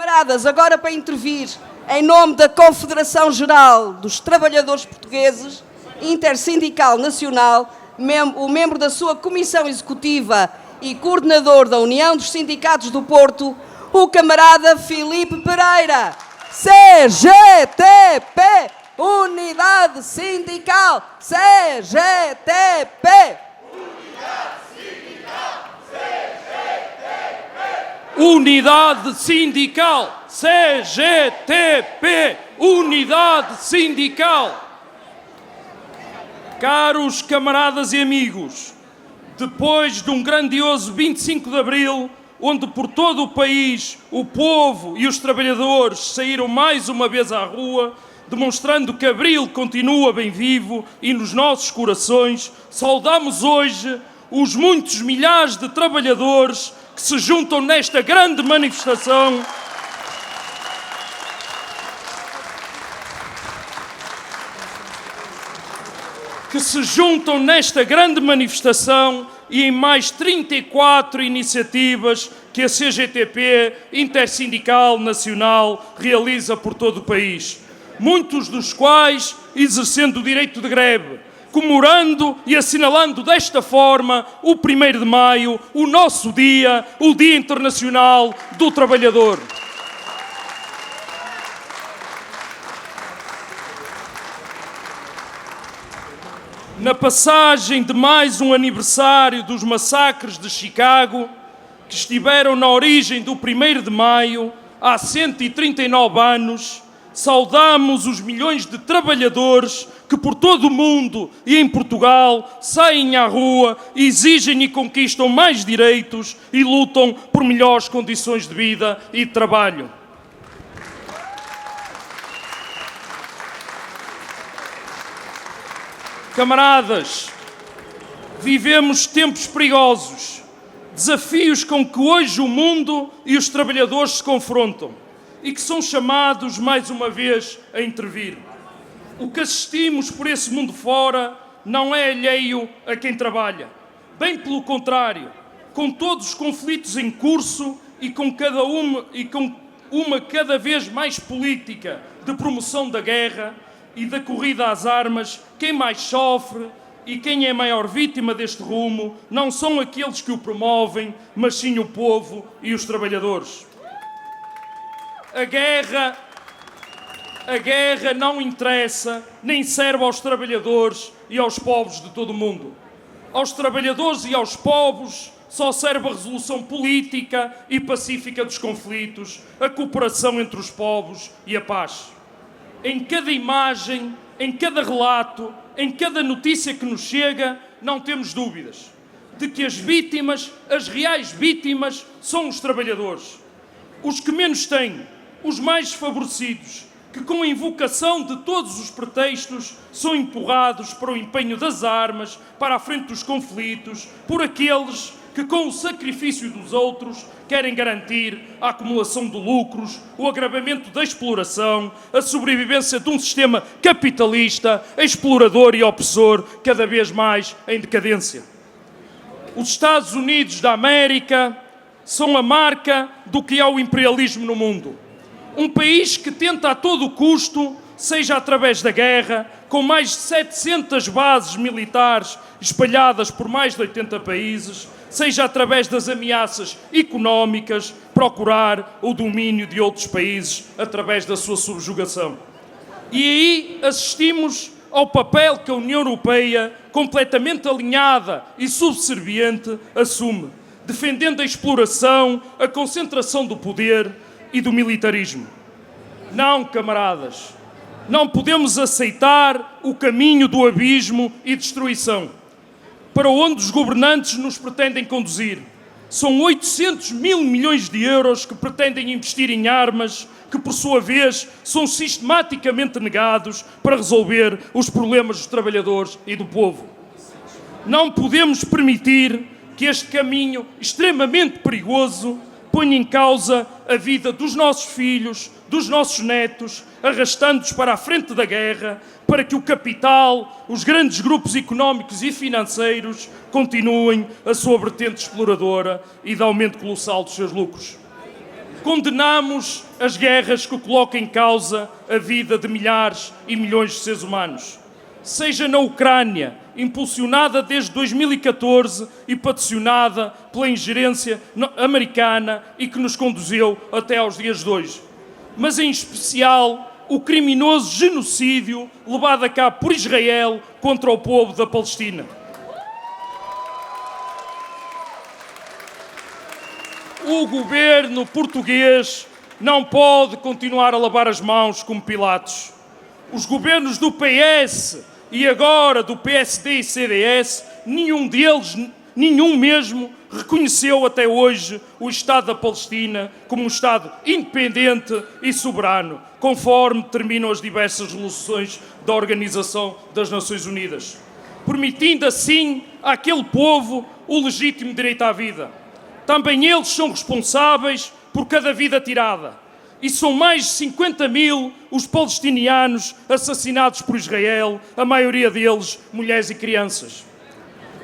Camaradas, agora para intervir em nome da Confederação Geral dos Trabalhadores Portugueses, Intersindical Nacional, o membro da sua Comissão Executiva e coordenador da União dos Sindicatos do Porto, o camarada Filipe Pereira. CGTP, Unidade Sindical, CGTP. Unidade Sindical, CGTP, Unidade Sindical. Caros camaradas e amigos, depois de um grandioso 25 de Abril, onde por todo o país o povo e os trabalhadores saíram mais uma vez à rua, demonstrando que Abril continua bem vivo e nos nossos corações, saudamos hoje os muitos milhares de trabalhadores que se juntam nesta grande manifestação e em mais 34 iniciativas que a CGTP, Intersindical Nacional, realiza por todo o país. Muitos dos quais exercendo o direito de greve, comemorando e assinalando desta forma o 1º de Maio, o nosso dia, o Dia Internacional do Trabalhador. Na passagem de mais um aniversário dos massacres de Chicago, que estiveram na origem do 1º de Maio, há 139 anos, saudamos os milhões de trabalhadores que por todo o mundo e em Portugal saem à rua, exigem e conquistam mais direitos e lutam por melhores condições de vida e de trabalho. Camaradas, vivemos tempos perigosos, desafios com que hoje o mundo e os trabalhadores se confrontam e que são chamados mais uma vez a intervir. O que assistimos por esse mundo fora não é alheio a quem trabalha. Bem pelo contrário, com todos os conflitos em curso e com uma cada vez mais política de promoção da guerra e da corrida às armas, quem mais sofre e quem é a maior vítima deste rumo não são aqueles que o promovem, mas sim o povo e os trabalhadores. A guerra não interessa nem serve aos trabalhadores e aos povos de todo o mundo. Aos trabalhadores e aos povos só serve a resolução política e pacífica dos conflitos, a cooperação entre os povos e a paz. Em cada imagem, em cada relato, em cada notícia que nos chega, não temos dúvidas de que as vítimas, as reais vítimas, são os trabalhadores. Os que menos têm, os mais desfavorecidos, que com a invocação de todos os pretextos são empurrados para o empenho das armas, para a frente dos conflitos, por aqueles que com o sacrifício dos outros querem garantir a acumulação de lucros, o agravamento da exploração, a sobrevivência de um sistema capitalista, explorador e opressor, cada vez mais em decadência. Os Estados Unidos da América são a marca do que é o imperialismo no mundo. Um país que tenta a todo custo, seja através da guerra, com mais de 700 bases militares espalhadas por mais de 80 países, seja através das ameaças económicas, procurar o domínio de outros países através da sua subjugação. E aí assistimos ao papel que a União Europeia, completamente alinhada e subserviente, assume, defendendo a exploração, a concentração do poder e do militarismo. Não, camaradas, não podemos aceitar o caminho do abismo e destruição para onde os governantes nos pretendem conduzir. São 800 mil milhões de euros que pretendem investir em armas, que por sua vez são sistematicamente negados para resolver os problemas dos trabalhadores e do povo. Não podemos permitir que este caminho extremamente perigoso ponha em causa a vida dos nossos filhos, dos nossos netos, arrastando-os para a frente da guerra, para que o capital, os grandes grupos económicos e financeiros continuem a sua vertente exploradora e de aumento colossal dos seus lucros. Condenamos as guerras que colocam em causa a vida de milhares e milhões de seres humanos. Seja na Ucrânia, impulsionada desde 2014 e patrocinada pela ingerência americana e que nos conduziu até aos dias de hoje. Mas, em especial, o criminoso genocídio levado a cabo por Israel contra o povo da Palestina. O governo português não pode continuar a lavar as mãos como Pilatos. Os governos do PS e agora do PSD e CDS, nenhum mesmo, reconheceu até hoje o Estado da Palestina como um Estado independente e soberano, conforme determinam as diversas resoluções da Organização das Nações Unidas, permitindo assim àquele povo o legítimo direito à vida. Também eles são responsáveis por cada vida tirada. E são mais de 50 mil os palestinianos assassinados por Israel, a maioria deles mulheres e crianças.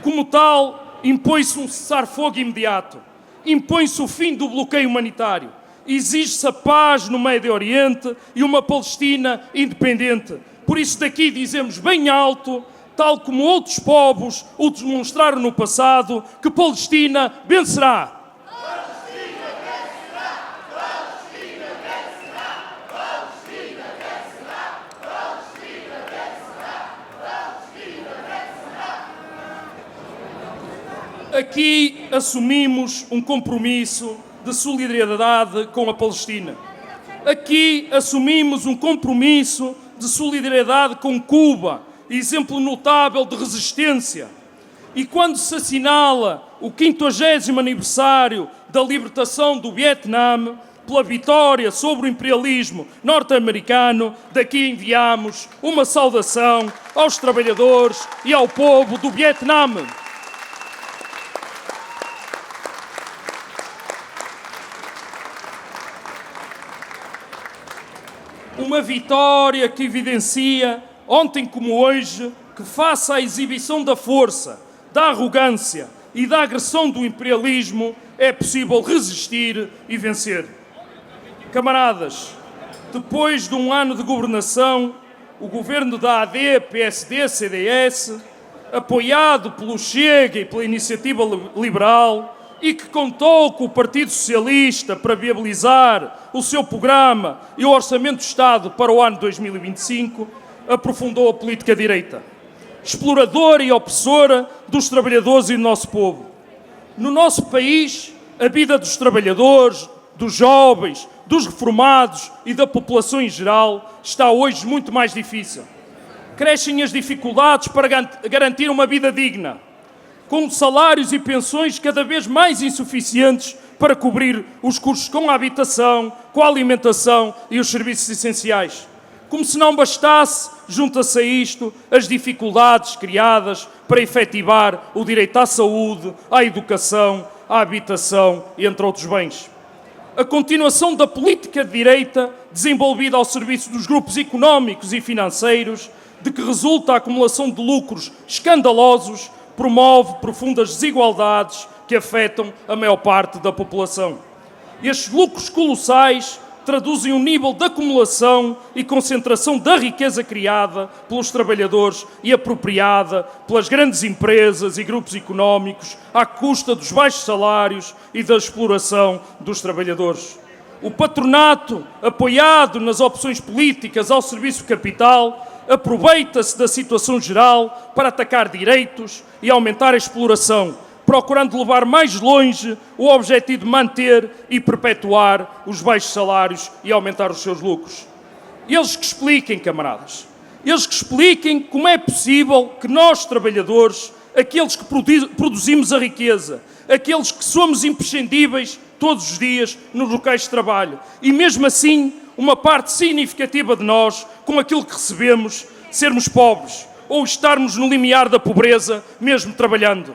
Como tal, impõe-se um cessar-fogo imediato, impõe-se o fim do bloqueio humanitário, exige-se a paz no Médio Oriente e uma Palestina independente. Por isso daqui dizemos bem alto, tal como outros povos o demonstraram no passado, que Palestina vencerá. Aqui assumimos um compromisso de solidariedade com a Palestina. Aqui assumimos um compromisso de solidariedade com Cuba, exemplo notável de resistência. E quando se assinala o 50º aniversário da libertação do Vietnã, pela vitória sobre o imperialismo norte-americano, daqui enviamos uma saudação aos trabalhadores e ao povo do Vietnã. Uma vitória que evidencia, ontem como hoje, que face à exibição da força, da arrogância e da agressão do imperialismo, é possível resistir e vencer. Camaradas, depois de um ano de governação, o governo da AD, PSD, CDS, apoiado pelo Chega e pela Iniciativa Liberal, e que contou com o Partido Socialista para viabilizar o seu programa e o Orçamento do Estado para o ano 2025, aprofundou a política direita, exploradora e opressora dos trabalhadores e do nosso povo. No nosso país, a vida dos trabalhadores, dos jovens, dos reformados e da população em geral está hoje muito mais difícil. Crescem as dificuldades para garantir uma vida digna, com salários e pensões cada vez mais insuficientes para cobrir os custos com a habitação, com a alimentação e os serviços essenciais. Como se não bastasse, junta-se a isto as dificuldades criadas para efetivar o direito à saúde, à educação, à habitação e entre outros bens. A continuação da política de direita, desenvolvida ao serviço dos grupos económicos e financeiros, de que resulta a acumulação de lucros escandalosos, promove profundas desigualdades que afetam a maior parte da população. Estes lucros colossais traduzem um nível de acumulação e concentração da riqueza criada pelos trabalhadores e apropriada pelas grandes empresas e grupos económicos à custa dos baixos salários e da exploração dos trabalhadores. O patronato, apoiado nas opções políticas ao serviço do capital, aproveita-se da situação geral para atacar direitos e aumentar a exploração, procurando levar mais longe o objetivo de manter e perpetuar os baixos salários e aumentar os seus lucros. Eles que expliquem, camaradas, eles que expliquem como é possível que nós, trabalhadores, aqueles que produzimos a riqueza, aqueles que somos imprescindíveis todos os dias nos locais de trabalho, e mesmo assim, uma parte significativa de nós, com aquilo que recebemos, sermos pobres ou estarmos no limiar da pobreza, mesmo trabalhando.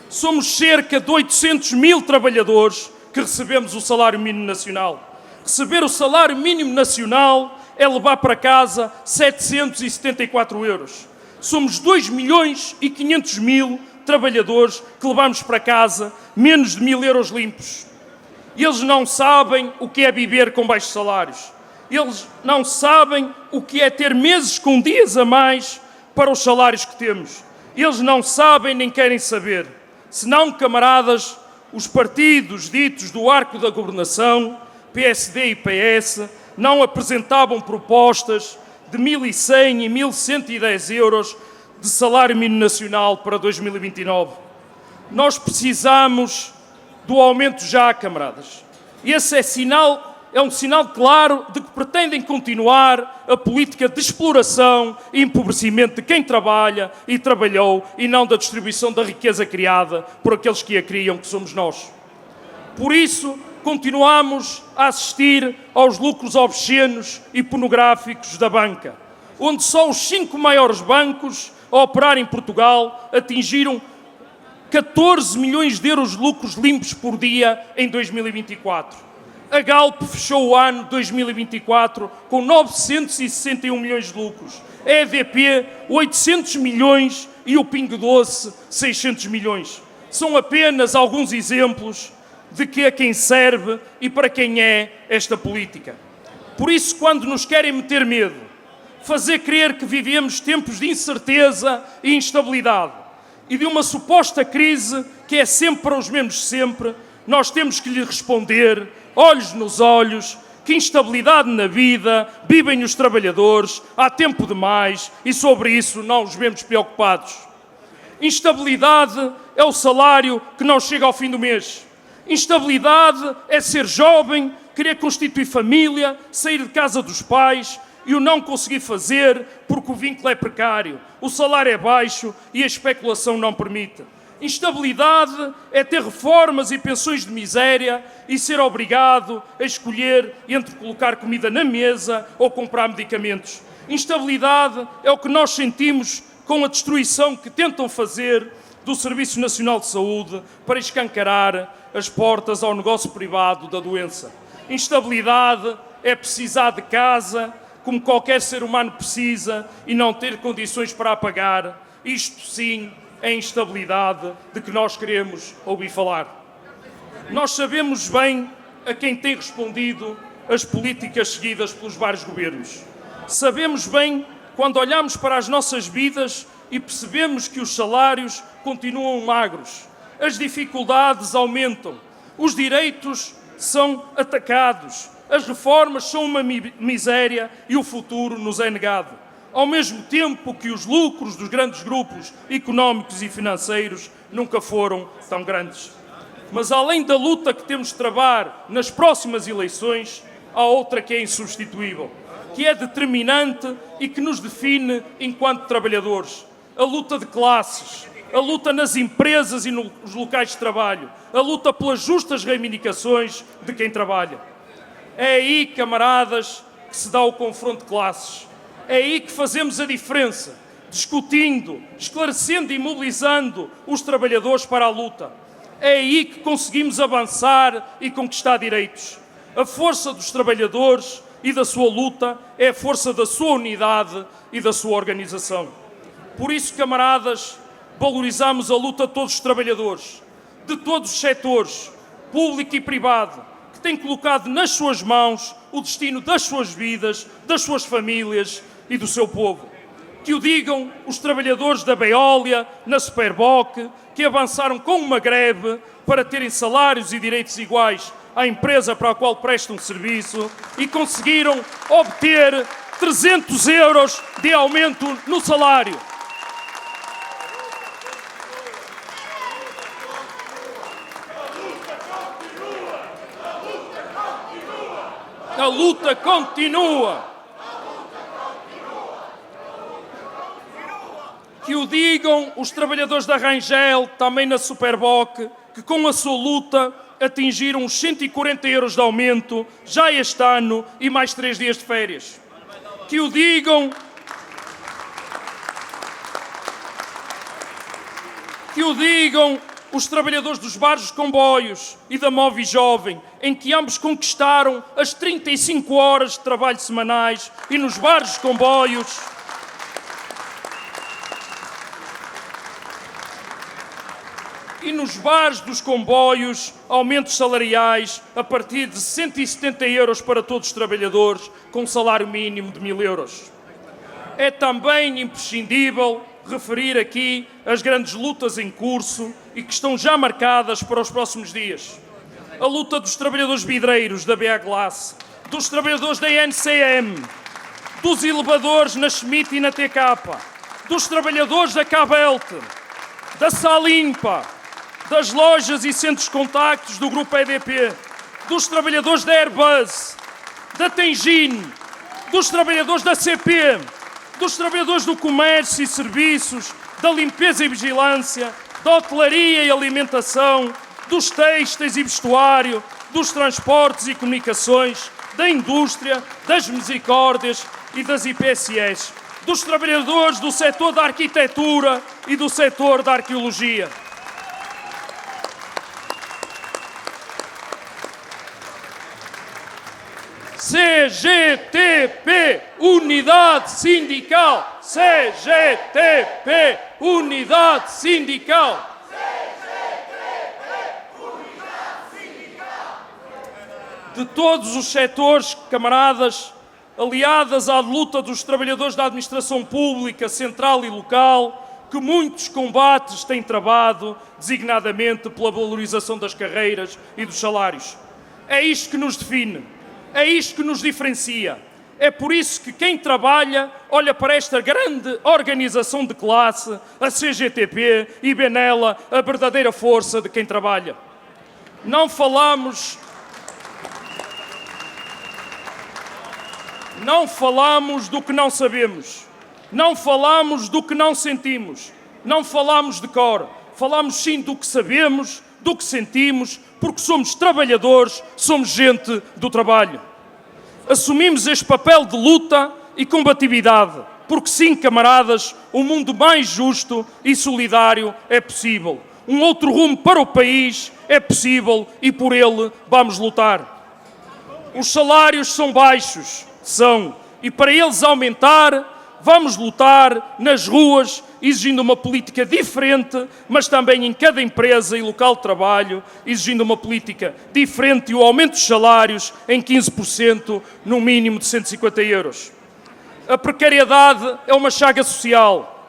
Somos cerca de 800 mil trabalhadores que recebemos o salário mínimo nacional. Receber o salário mínimo nacional é levar para casa 774 euros. Somos 2 milhões e 500 mil trabalhadores que levamos para casa menos de 1.000 euros limpos. Eles não sabem o que é viver com baixos salários. Eles não sabem o que é ter meses com dias a mais para os salários que temos. Eles não sabem nem querem saber. Senão, camaradas, os partidos ditos do arco da governação, PSD e PS, não apresentavam propostas de 1.100 e 1.110 euros de salário mínimo nacional para 2029. Nós precisamos do aumento já, camaradas. Esse é um sinal claro de que pretendem continuar a política de exploração e empobrecimento de quem trabalha e trabalhou e não da distribuição da riqueza criada por aqueles que a criam, que somos nós. Por isso, continuamos a assistir aos lucros obscenos e pornográficos da banca, onde só os 5 maiores bancos a operar em Portugal atingiram 14 milhões de euros de lucros limpos por dia em 2024. A Galp fechou o ano 2024 com 961 milhões de lucros. A EDP, 800 milhões e o Pingo Doce, 600 milhões. São apenas alguns exemplos de que a quem serve e para quem é esta política. Por isso, quando nos querem meter medo, fazer crer que vivemos tempos de incerteza e instabilidade, e de uma suposta crise que é sempre para os mesmos sempre, nós temos que lhe responder, olhos nos olhos, que instabilidade na vida vivem os trabalhadores, há tempo demais e sobre isso não os vemos preocupados. Instabilidade é o salário que não chega ao fim do mês. Instabilidade é ser jovem, querer constituir família, sair de casa dos pais e o não conseguir fazer porque o vínculo é precário, o salário é baixo e a especulação não permite. Instabilidade é ter reformas e pensões de miséria e ser obrigado a escolher entre colocar comida na mesa ou comprar medicamentos. Instabilidade é o que nós sentimos com a destruição que tentam fazer do Serviço Nacional de Saúde para escancarar as portas ao negócio privado da doença. Instabilidade é precisar de casa, como qualquer ser humano precisa, e não ter condições para a pagar. Isto sim é instabilidade de que nós queremos ouvir falar. Nós sabemos bem a quem tem respondido as políticas seguidas pelos vários governos. Sabemos bem quando olhamos para as nossas vidas e percebemos que os salários continuam magros, as dificuldades aumentam, os direitos são atacados, as reformas são uma miséria e o futuro nos é negado. Ao mesmo tempo que os lucros dos grandes grupos económicos e financeiros nunca foram tão grandes. Mas além da luta que temos de travar nas próximas eleições, há outra que é insubstituível, que é determinante e que nos define enquanto trabalhadores. A luta de classes, a luta nas empresas e nos locais de trabalho, a luta pelas justas reivindicações de quem trabalha. É aí, camaradas, que se dá o confronto de classes. É aí que fazemos a diferença, discutindo, esclarecendo e mobilizando os trabalhadores para a luta. É aí que conseguimos avançar e conquistar direitos. A força dos trabalhadores e da sua luta é a força da sua unidade e da sua organização. Por isso, camaradas, valorizamos a luta de todos os trabalhadores, de todos os setores, público e privado, que têm colocado nas suas mãos o destino das suas vidas, das suas famílias e do seu povo. Que o digam os trabalhadores da Veolia, na Superboc, que avançaram com uma greve para terem salários e direitos iguais à empresa para a qual prestam serviço e conseguiram obter 300 euros de aumento no salário. A luta continua. Que o digam os trabalhadores da Rangel, também na Superboc, que com a sua luta atingiram os 140 euros de aumento já este ano e mais 3 dias de férias. Que o digam os trabalhadores dos bares de comboios e da Movi Jovem, em que ambos conquistaram as 35 horas de trabalho semanais e nos bares de comboios E nos bares dos comboios, aumentos salariais a partir de 170 euros para todos os trabalhadores, com um salário mínimo de 1.000 euros. É também imprescindível referir aqui as grandes lutas em curso e que estão já marcadas para os próximos dias. A luta dos trabalhadores vidreiros da BA Glass, dos trabalhadores da NCM, dos elevadores na Schmidt e na TK, dos trabalhadores da Cabelt, da Salimpa, das lojas e centros de contactos do Grupo EDP, dos trabalhadores da Airbus, da Tengin, dos trabalhadores da CP, dos trabalhadores do comércio e serviços, da limpeza e vigilância, da hotelaria e alimentação, dos têxteis e vestuário, dos transportes e comunicações, da indústria, das misericórdias e das IPSS, dos trabalhadores do setor da arquitetura e do setor da arqueologia. CGTP, Unidade Sindical! CGTP, Unidade Sindical! De todos os setores, camaradas, aliadas à luta dos trabalhadores da administração pública, central e local, que muitos combates têm travado, designadamente pela valorização das carreiras e dos salários. É isto que nos define. É isto que nos diferencia. É por isso que quem trabalha olha para esta grande organização de classe, a CGTP, e vê nela a verdadeira força de quem trabalha. Não falamos do que não sabemos. Não falamos do que não sentimos. Não falamos de cor. Falamos sim do que sabemos, do que sentimos, porque somos trabalhadores, somos gente do trabalho. Assumimos este papel de luta e combatividade, porque sim, camaradas, um mundo mais justo e solidário é possível. Um outro rumo para o país é possível e por ele vamos lutar. Os salários são baixos, e para eles aumentar, vamos lutar nas ruas, exigindo uma política diferente, mas também em cada empresa e local de trabalho, exigindo uma política diferente e o aumento dos salários em 15%, no mínimo de 150 euros. A precariedade é uma chaga social.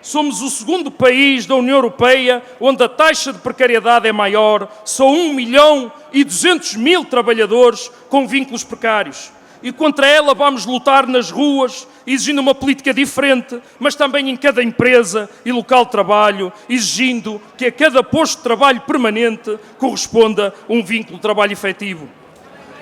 Somos o segundo país da União Europeia onde a taxa de precariedade é maior. São 1.200.000 trabalhadores com vínculos precários. E contra ela vamos lutar nas ruas, exigindo uma política diferente, mas também em cada empresa e local de trabalho, exigindo que a cada posto de trabalho permanente corresponda um vínculo de trabalho efetivo.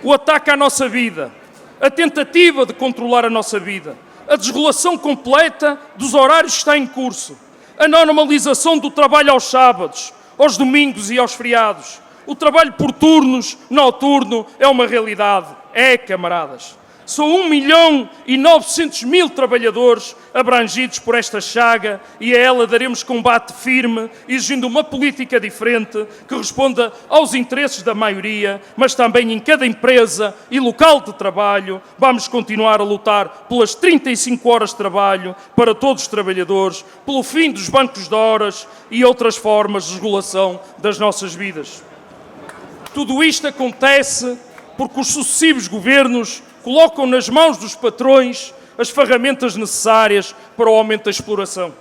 O ataque à nossa vida, a tentativa de controlar a nossa vida, a desregulação completa dos horários que está em curso, a normalização do trabalho aos sábados, aos domingos e aos feriados, o trabalho por turnos, noturno, é uma realidade. Camaradas. São 1.900.000 trabalhadores abrangidos por esta chaga e a ela daremos combate firme, exigindo uma política diferente que responda aos interesses da maioria, mas também em cada empresa e local de trabalho vamos continuar a lutar pelas 35 horas de trabalho para todos os trabalhadores, pelo fim dos bancos de horas e outras formas de regulação das nossas vidas. Tudo isto acontece porque os sucessivos governos colocam nas mãos dos patrões as ferramentas necessárias para o aumento da exploração.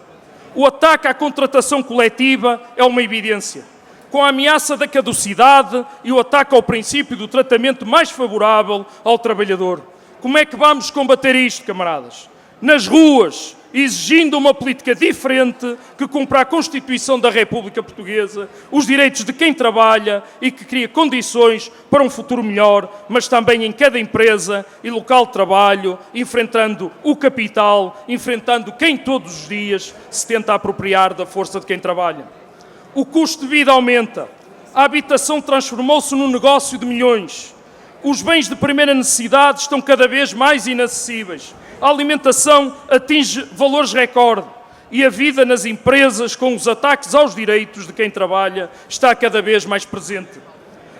O ataque à contratação coletiva é uma evidência. Com a ameaça da caducidade e o ataque ao princípio do tratamento mais favorável ao trabalhador. Como é que vamos combater isto, camaradas? Nas ruas, exigindo uma política diferente que cumpra a Constituição da República Portuguesa, os direitos de quem trabalha e que cria condições para um futuro melhor, mas também em cada empresa e local de trabalho, enfrentando o capital, enfrentando quem todos os dias se tenta apropriar da força de quem trabalha. O custo de vida aumenta, a habitação transformou-se num negócio de milhões, os bens de primeira necessidade estão cada vez mais inacessíveis, a alimentação atinge valores recorde e a vida nas empresas, com os ataques aos direitos de quem trabalha, está cada vez mais presente.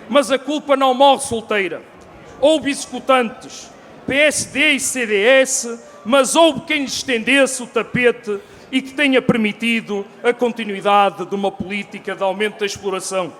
Mas a culpa não morre solteira. Houve executantes, PSD e CDS, mas houve quem lhes estendesse o tapete e que tenha permitido a continuidade de uma política de aumento da exploração.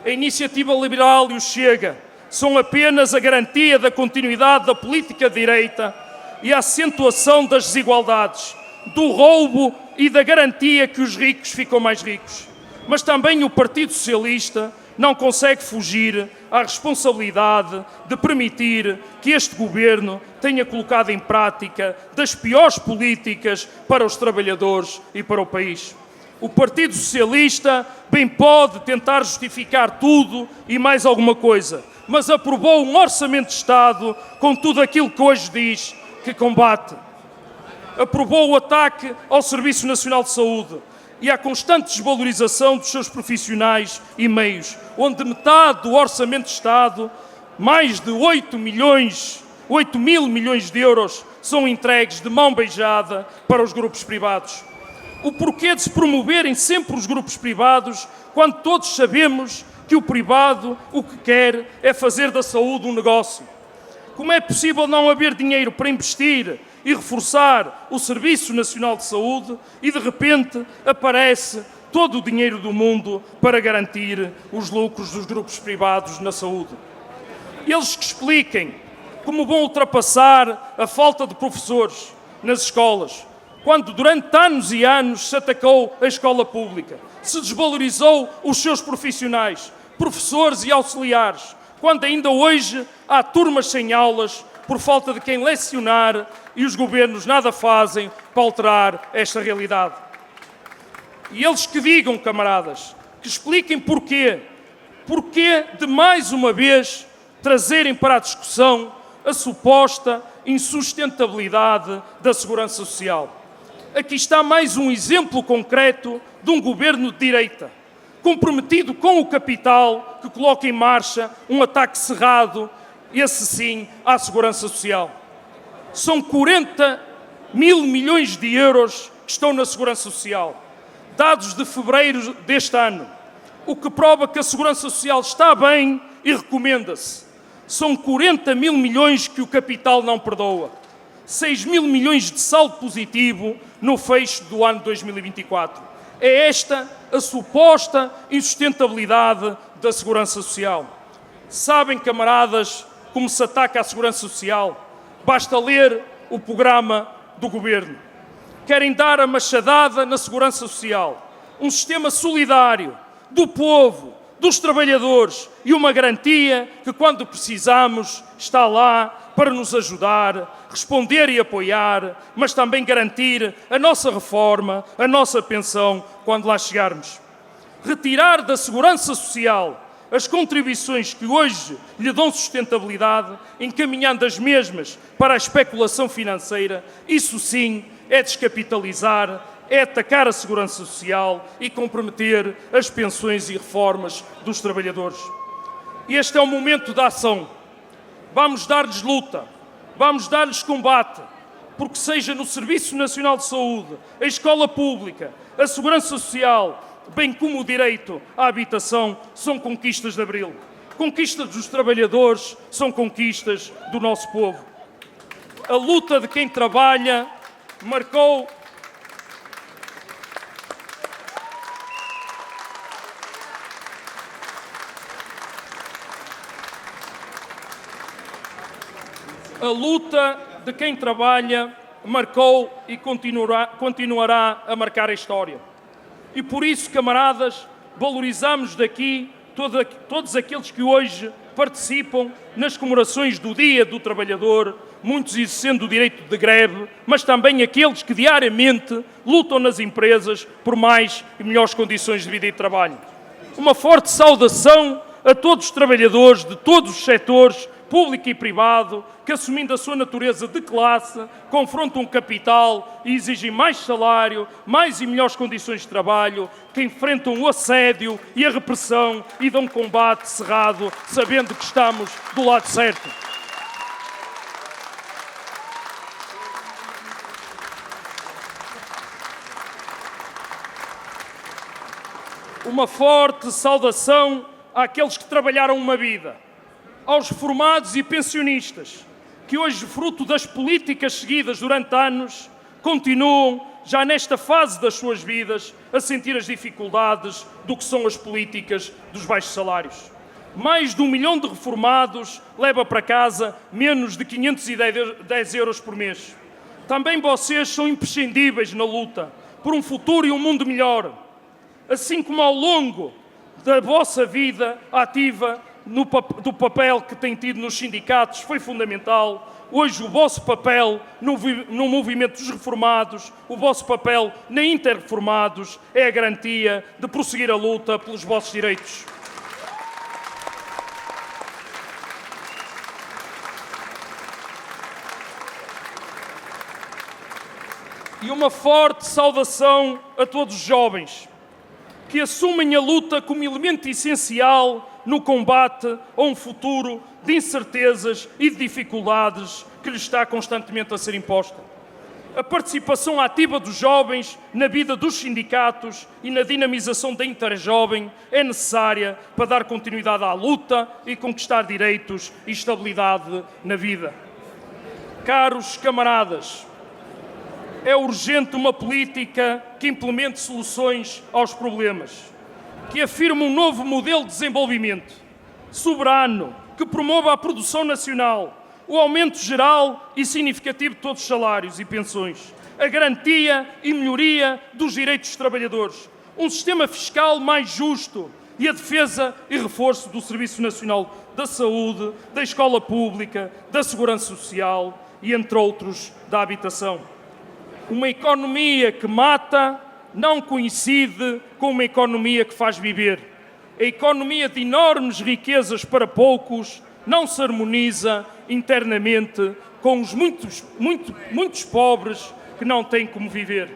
A Iniciativa Liberal e o Chega são apenas a garantia da continuidade da política de direita e a acentuação das desigualdades, do roubo e da garantia que os ricos ficam mais ricos. Mas também o Partido Socialista não consegue fugir à responsabilidade de permitir que este governo tenha colocado em prática das piores políticas para os trabalhadores e para o país. O Partido Socialista bem pode tentar justificar tudo e mais alguma coisa, mas aprovou um orçamento de Estado com tudo aquilo que hoje diz que combate. Aprovou o ataque ao Serviço Nacional de Saúde e à constante desvalorização dos seus profissionais e meios, onde metade do orçamento de Estado, mais de 8 mil milhões de euros, são entregues de mão beijada para os grupos privados. O porquê de se promoverem sempre os grupos privados, quando todos sabemos que o privado o que quer é fazer da saúde um negócio? Como é possível não haver dinheiro para investir e reforçar o Serviço Nacional de Saúde e, de repente, aparece todo o dinheiro do mundo para garantir os lucros dos grupos privados na saúde? Eles que expliquem como vão ultrapassar a falta de professores nas escolas, quando durante anos e anos se atacou a escola pública, se desvalorizou os seus profissionais, professores e auxiliares, quando ainda hoje há turmas sem aulas por falta de quem lecionar e os governos nada fazem para alterar esta realidade. E eles que digam, camaradas, que expliquem porquê de mais uma vez trazerem para a discussão a suposta insustentabilidade da segurança social. Aqui está mais um exemplo concreto de um governo de direita, comprometido com o capital, que coloca em marcha um ataque cerrado, esse sim, à segurança social. São 40 mil milhões de euros que estão na segurança social. Dados de fevereiro deste ano, o que prova que a segurança social está bem e recomenda-se. São 40 mil milhões que o capital não perdoa. 6 mil milhões de saldo positivo no fecho do ano 2024. É esta a suposta insustentabilidade da segurança social. Sabem, camaradas, como se ataca a segurança social? Basta ler o programa do governo. Querem dar a machadada na segurança social. Um sistema solidário, do povo, dos trabalhadores e uma garantia que, quando precisamos, está lá para nos ajudar, responder e apoiar, mas também garantir a nossa reforma, a nossa pensão, quando lá chegarmos. Retirar da segurança social as contribuições que hoje lhe dão sustentabilidade, encaminhando as mesmas para a especulação financeira, isso sim é descapitalizar, é atacar a segurança social e comprometer as pensões e reformas dos trabalhadores. Este é o momento da ação. Vamos dar-lhes luta, vamos dar-lhes combate, porque seja no Serviço Nacional de Saúde, a escola pública, a segurança social, bem como o direito à habitação, são conquistas de Abril. Conquistas dos trabalhadores são conquistas do nosso povo. A luta de quem trabalha marcou e continuará a marcar a história. E por isso, camaradas, valorizamos daqui todos aqueles que hoje participam nas comemorações do Dia do Trabalhador, muitos exercendo o direito de greve, mas também aqueles que diariamente lutam nas empresas por mais e melhores condições de vida e de trabalho. Uma forte saudação a todos os trabalhadores de todos os setores, público e privado, que, assumindo a sua natureza de classe, confrontam o capital e exigem mais salário, mais e melhores condições de trabalho, que enfrentam o assédio e a repressão e dão combate cerrado, sabendo que estamos do lado certo. Uma forte saudação àqueles que trabalharam uma vida, aos reformados e pensionistas, que hoje, fruto das políticas seguidas durante anos, continuam já nesta fase das suas vidas, a sentir as dificuldades do que são as políticas dos baixos salários. Mais de 1 milhão de reformados leva para casa menos de 510 euros por mês. Também vocês são imprescindíveis na luta por um futuro e um mundo melhor. Assim como ao longo da vossa vida ativa, do papel que tem tido nos sindicatos foi fundamental, hoje o vosso papel no movimento dos reformados, o vosso papel na Interreformados é a garantia de prosseguir a luta pelos vossos direitos. E uma forte saudação a todos os jovens que assumem a luta como elemento essencial no combate a um futuro de incertezas e de dificuldades que lhes está constantemente a ser imposta. A participação ativa dos jovens na vida dos sindicatos e na dinamização da Interjovem é necessária para dar continuidade à luta e conquistar direitos e estabilidade na vida. Caros camaradas, é urgente uma política que implemente soluções aos problemas, que afirme um novo modelo de desenvolvimento soberano, que promova a produção nacional, o aumento geral e significativo de todos os salários e pensões, a garantia e melhoria dos direitos dos trabalhadores, um sistema fiscal mais justo e a defesa e reforço do Serviço Nacional da Saúde, da Escola Pública, da Segurança Social e, entre outros, da habitação. Uma economia que mata não coincide com uma economia que faz viver. A economia de enormes riquezas para poucos não se harmoniza internamente com os muitos pobres que não têm como viver.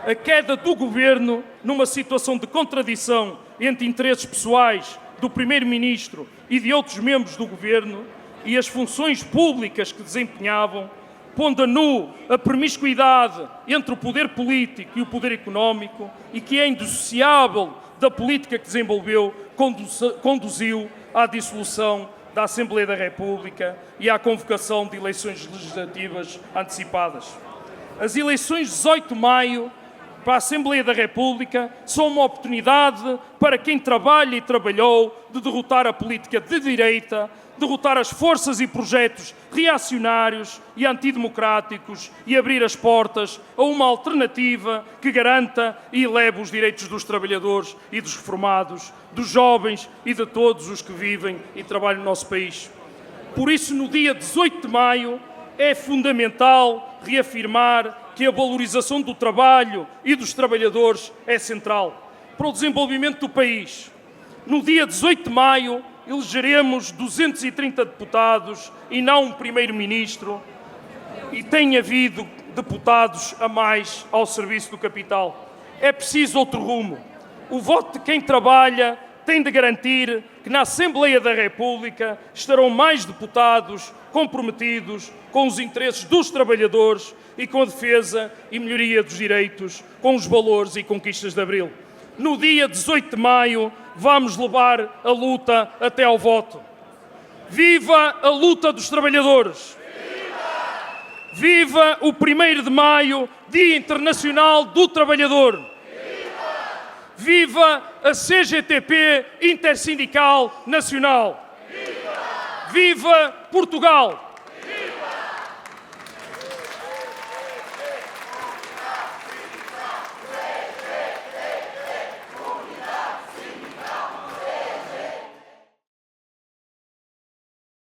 A queda do governo, numa situação de contradição entre interesses pessoais do Primeiro-Ministro e de outros membros do governo e as funções públicas que desempenhavam, pondo a nu a promiscuidade entre o poder político e o poder económico e que é indissociável da política que desenvolveu, conduziu à dissolução da Assembleia da República e à convocação de eleições legislativas antecipadas. As eleições de 18 de maio para a Assembleia da República são uma oportunidade para quem trabalha e trabalhou de derrotar a política de direita, derrotar as forças e projetos reacionários e antidemocráticos e abrir as portas a uma alternativa que garanta e eleve os direitos dos trabalhadores e dos reformados, dos jovens e de todos os que vivem e trabalham no nosso país. Por isso, no dia 18 de maio, é fundamental reafirmar que a valorização do trabalho e dos trabalhadores é central para o desenvolvimento do país. No dia 18 de maio, elegeremos 230 deputados e não um primeiro-ministro, e tem havido deputados a mais ao serviço do capital. É preciso outro rumo. O voto de quem trabalha tem de garantir que na Assembleia da República estarão mais deputados comprometidos com os interesses dos trabalhadores e com a defesa e melhoria dos direitos, com os valores e conquistas de Abril. No dia 18 de maio, vamos levar a luta até ao voto. Viva a luta dos trabalhadores! Viva! Viva o 1º de maio, Dia Internacional do Trabalhador! Viva! Viva a CGTP Intersindical Nacional! Viva! Viva Portugal!